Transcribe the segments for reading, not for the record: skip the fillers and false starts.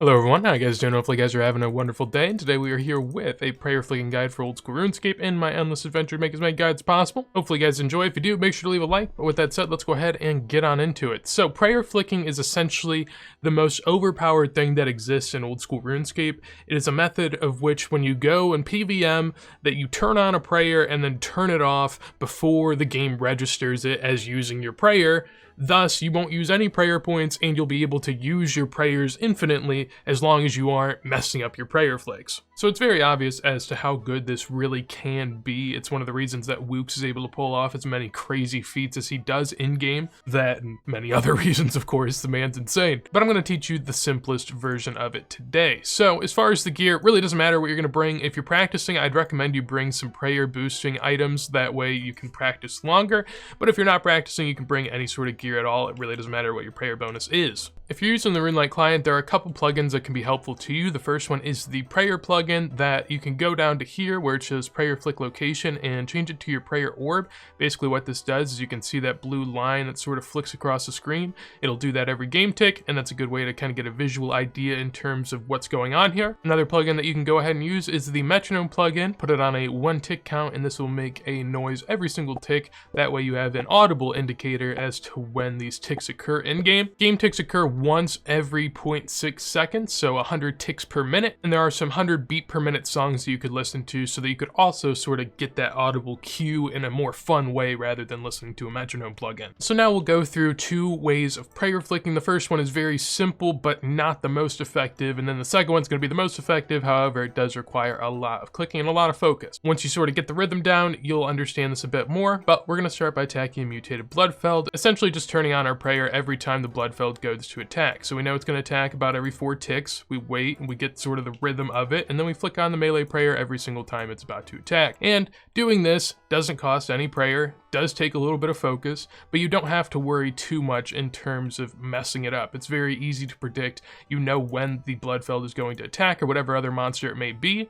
Hello everyone, how you guys doing? Hopefully you guys are having a wonderful day, and today we are here with a prayer flicking guide for old school RuneScape and my endless adventure to make as many guides as possible. Hopefully you guys enjoy. If you do, make sure to leave a like, but with that said, let's go ahead and get on into it. So prayer flicking is essentially the most overpowered thing that exists in old school RuneScape. It is a method of which when you go and PVM that you turn on a prayer and then turn it off before the game registers it as using your prayer. Thus, you won't use any prayer points and you'll be able to use your prayers infinitely as long as you aren't messing up your prayer flicks. So it's very obvious as to how good this really can be. It's one of the reasons that Wooks is able to pull off as many crazy feats as he does in-game. That and many other reasons, of course, the man's insane. But I'm going to teach you the simplest version of it today. So as far as the gear, it really doesn't matter what you're going to bring. If you're practicing, I'd recommend you bring some prayer boosting items. That way you can practice longer. But if you're not practicing, you can bring any sort of gear at all. It really doesn't matter what your prayer bonus is. If you're using the RuneLite client, there are a couple plugins that can be helpful to you. The first one is the prayer plugin that you can go down to here where it shows prayer flick location and change it to your prayer orb. Basically what this does is you can see that blue line that sort of flicks across the screen. It'll do that every game tick, and that's a good way to kind of get a visual idea in terms of what's going on here. Another plugin that you can go ahead and use is the metronome plugin. Put it on a 1 tick count and this will make a noise every single tick. That way you have an audible indicator as to when these ticks occur in game. Game ticks occur once every 0.6 seconds, so 100 ticks per minute, and there are some 100 beat per minute songs that you could listen to so that you could also sort of get that audible cue in a more fun way rather than listening to a metronome plugin. So now we'll go through 2 ways of prayer flicking. The first one is very simple but not the most effective, and then the second one's going to be the most effective. However, it does require a lot of clicking and a lot of focus. Once you sort of get the rhythm down, you'll understand this a bit more, but we're going to start by attacking Mutated Bloodfeld, essentially just turning on our prayer every time the Bloodfeld goes to attack. So we know it's going to attack about every 4 ticks. We wait and we get sort of the rhythm of it, and then we flick on the melee prayer every single time it's about to attack. And doing this doesn't cost any prayer, does take a little bit of focus, but you don't have to worry too much in terms of messing it up. It's very easy to predict. You know when the Bloodfeld is going to attack or whatever other monster it may be.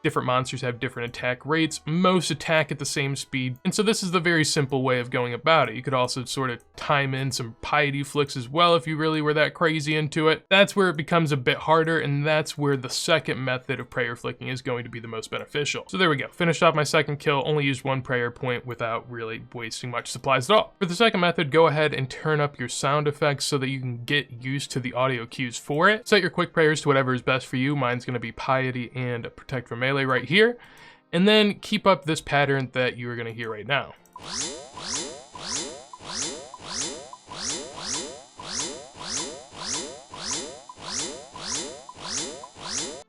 Different monsters have different attack rates. Most attack at the same speed. And so this is the very simple way of going about it. You could also sort of time in some piety flicks as well if you really were that crazy into it. That's where it becomes a bit harder, and that's where the second method of prayer flicking is going to be the most beneficial. So there we go. Finished off my second kill, only used 1 prayer point without really wasting much supplies at all. For the second method, go ahead and turn up your sound effects so that you can get used to the audio cues for it. Set your quick prayers to whatever is best for you. Mine's going to be piety and protect from melee right here, and then keep up this pattern that you are going to hear right now.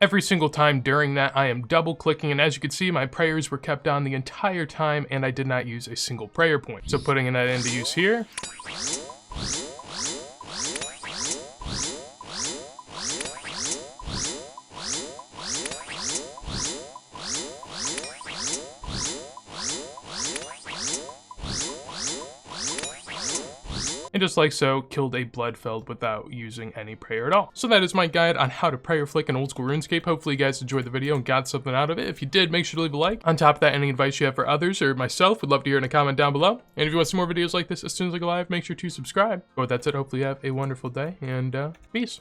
Every single time during that, I am double clicking, and as you can see, my prayers were kept on the entire time and I did not use a single prayer point. So putting that into use here. And just like so, killed a Bloodfeld without using any prayer at all. So that is my guide on how to prayer flick in old school RuneScape. Hopefully you guys enjoyed the video and got something out of it. If you did, make sure to leave a like. On top of that, any advice you have for others or myself, would love to hear in a comment down below. And if you want some more videos like this as soon as I go live, make sure to subscribe. But with that said, hopefully you have a wonderful day, and peace.